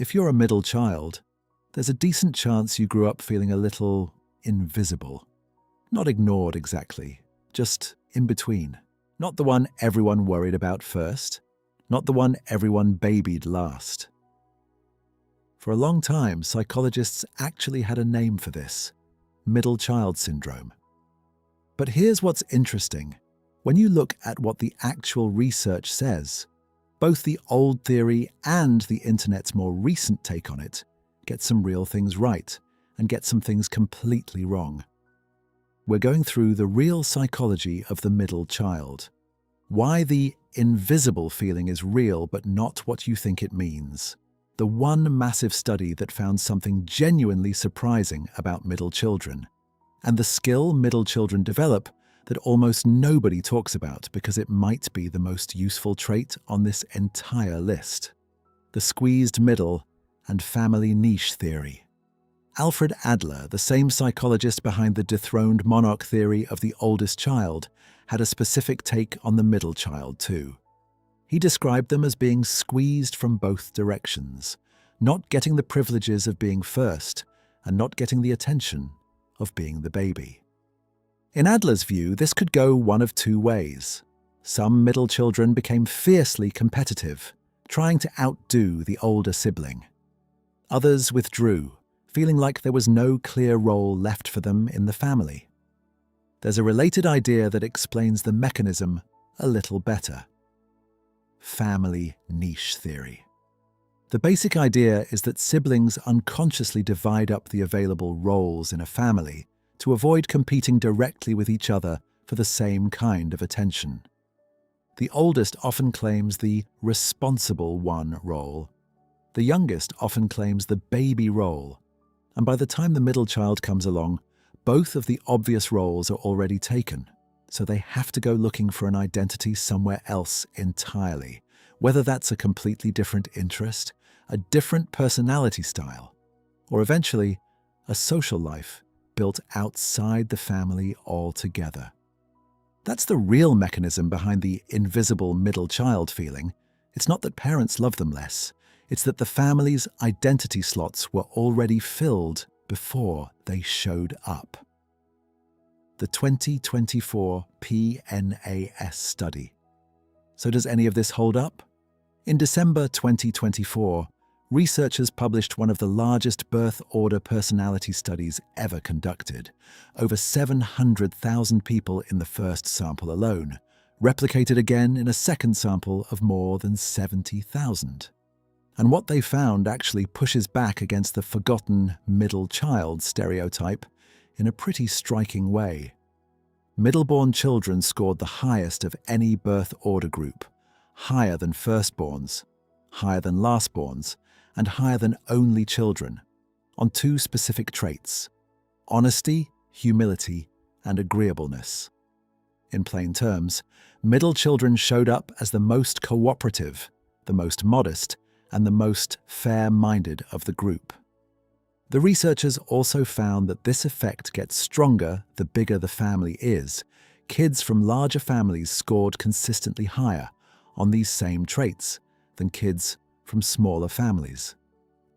If you're a middle child, there's a decent chance you grew up feeling a little invisible. Not ignored exactly, just in between. Not the one everyone worried about first, not the one everyone babied last. For a long time, psychologists actually had a name for this: middle child syndrome. But here's what's interesting. When you look at what the actual research says, both the old theory and the internet's more recent take on it get some real things right and get some things completely wrong. We're going through the real psychology of the middle child. Why the invisible feeling is real but not what you think it means. The one massive study that found something genuinely surprising about middle children. And the skill middle children develop that almost nobody talks about because it might be the most useful trait on this entire list. The squeezed middle and family niche theory. Alfred Adler, the same psychologist behind the dethroned monarch theory of the oldest child, had a specific take on the middle child too. He described them as being squeezed from both directions, not getting the privileges of being first and not getting the attention of being the baby. In Adler's view, this could go one of two ways. Some middle children became fiercely competitive, trying to outdo the older sibling. Others withdrew, feeling like there was no clear role left for them in the family. There's a related idea that explains the mechanism a little better. Family niche theory. The basic idea is that siblings unconsciously divide up the available roles in a family to avoid competing directly with each other for the same kind of attention. The oldest often claims the responsible one role. The youngest often claims the baby role. And by the time the middle child comes along, both of the obvious roles are already taken, so they have to go looking for an identity somewhere else entirely, whether that's a completely different interest, a different personality style, or eventually a social life built outside the family altogether. That's the real mechanism behind the invisible middle child feeling. It's not that parents love them less. It's that the family's identity slots were already filled before they showed up. The 2024 PNAS study. So does any of this hold up? In December 2024, researchers published one of the largest birth order personality studies ever conducted. Over 700,000 people in the first sample alone, replicated again in a second sample of more than 70,000. And what they found actually pushes back against the forgotten middle child stereotype in a pretty striking way. Middle-born children scored the highest of any birth order group, higher than firstborns, higher than lastborns, and higher than only children, on two specific traits: honesty, humility, and agreeableness. In plain terms, middle children showed up as the most cooperative, the most modest, and the most fair-minded of the group. The researchers also found that this effect gets stronger the bigger the family is. Kids from larger families scored consistently higher on these same traits than kids from smaller families.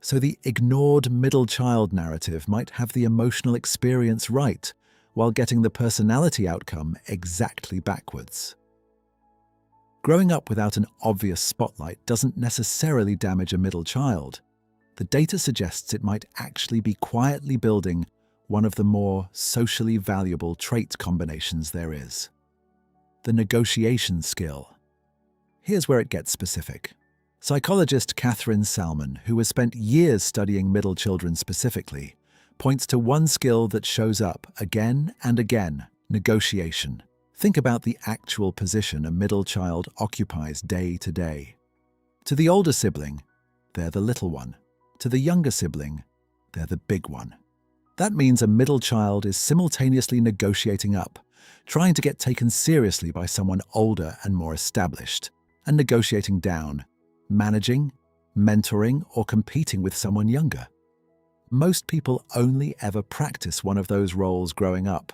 So the ignored middle child narrative might have the emotional experience right, while getting the personality outcome exactly backwards. Growing up without an obvious spotlight doesn't necessarily damage a middle child. The data suggests it might actually be quietly building one of the more socially valuable trait combinations there is: the negotiation skill. Here's where it gets specific. Psychologist Catherine Salmon, who has spent years studying middle children specifically, points to one skill that shows up again and again: negotiation. Think about the actual position a middle child occupies day to day. To the older sibling, they're the little one. To the younger sibling, they're the big one. That means a middle child is simultaneously negotiating up, trying to get taken seriously by someone older and more established, and negotiating down, managing, mentoring, or competing with someone younger. Most people only ever practice one of those roles growing up.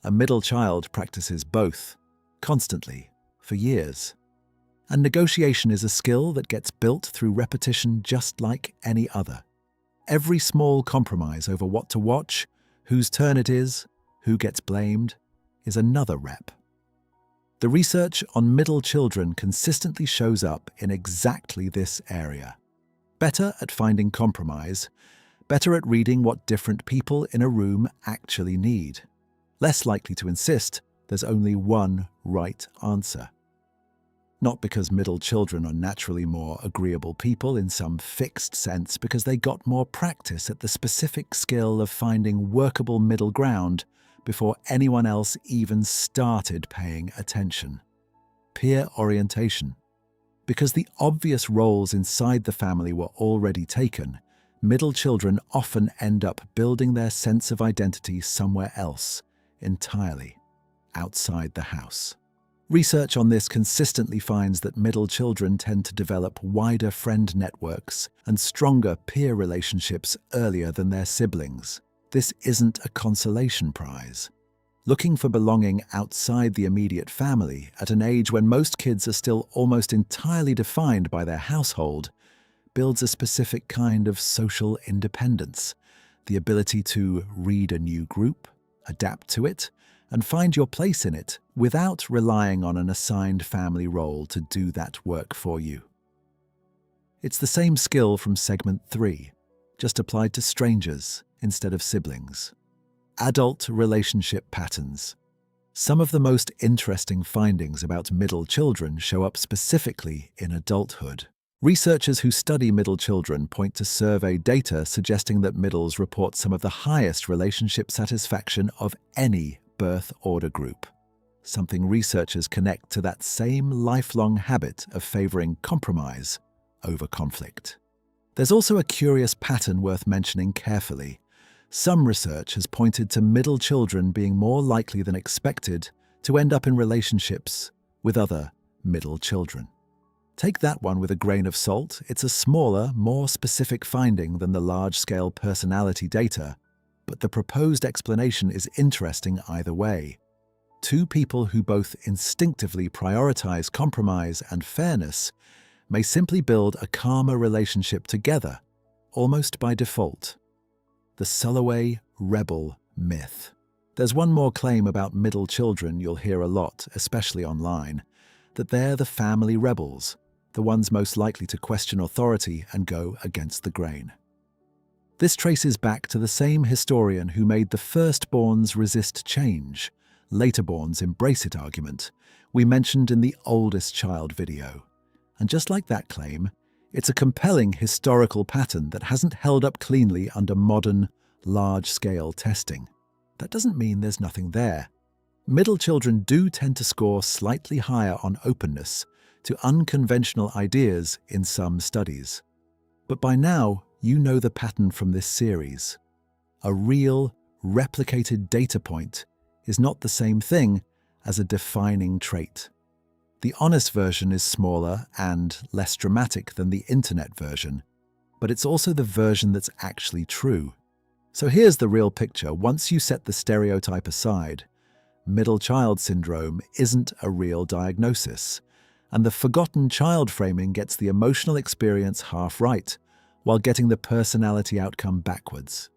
A middle child practices both, constantly, for years. And negotiation is a skill that gets built through repetition just like any other. Every small compromise over what to watch, whose turn it is, who gets blamed, is another rep. The research on middle children consistently shows up in exactly this area. Better at finding compromise, better at reading what different people in a room actually need, less likely to insist there's only one right answer. Not because middle children are naturally more agreeable people in some fixed sense, because they got more practice at the specific skill of finding workable middle ground before anyone else even started paying attention. Peer orientation. Because the obvious roles inside the family were already taken, middle children often end up building their sense of identity somewhere else, entirely, outside the house. Research on this consistently finds that middle children tend to develop wider friend networks and stronger peer relationships earlier than their siblings. This isn't a consolation prize. Looking for belonging outside the immediate family at an age when most kids are still almost entirely defined by their household builds a specific kind of social independence, the ability to read a new group, adapt to it, and find your place in it without relying on an assigned family role to do that work for you. It's the same skill from segment 3, just applied to strangers instead of siblings. Adult relationship patterns. Some of the most interesting findings about middle children show up specifically in adulthood. Researchers who study middle children point to survey data suggesting that middles report some of the highest relationship satisfaction of any birth order group, something researchers connect to that same lifelong habit of favoring compromise over conflict. There's also a curious pattern worth mentioning carefully. Some research has pointed to middle children being more likely than expected to end up in relationships with other middle children. Take that one with a grain of salt. It's a smaller, more specific finding than the large-scale personality data, but the proposed explanation is interesting either way. Two people who both instinctively prioritize compromise and fairness may simply build a calmer relationship together, almost by default. The Sulaway rebel myth. There's one more claim about middle children you'll hear a lot, especially online, that they're the family rebels, the ones most likely to question authority and go against the grain. This traces back to the same historian who made the firstborns resist change, laterborns embrace it argument we mentioned in the oldest child video. And just like that claim, it's a compelling historical pattern that hasn't held up cleanly under modern, large-scale testing. That doesn't mean there's nothing there. Middle children do tend to score slightly higher on openness to unconventional ideas in some studies. But by now, you know the pattern from this series. A real, replicated data point is not the same thing as a defining trait. The honest version is smaller and less dramatic than the internet version, but it's also the version that's actually true. So here's the real picture. Once you set the stereotype aside, middle child syndrome isn't a real diagnosis, and the forgotten child framing gets the emotional experience half right, while getting the personality outcome backwards.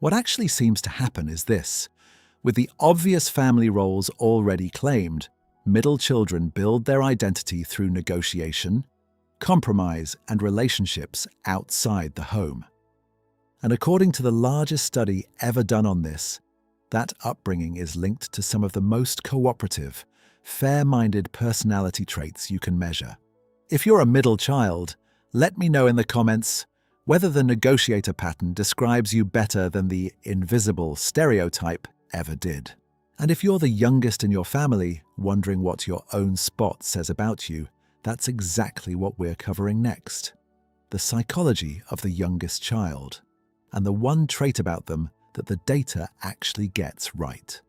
What actually seems to happen is this. With the obvious family roles already claimed, middle children build their identity through negotiation, compromise, and relationships outside the home. And according to the largest study ever done on this, that upbringing is linked to some of the most cooperative, fair-minded personality traits you can measure. If you're a middle child, let me know in the comments whether the negotiator pattern describes you better than the invisible stereotype ever did. And if you're the youngest in your family, wondering what your own spot says about you, that's exactly what we're covering next. The psychology of the youngest child, and the one trait about them that the data actually gets right.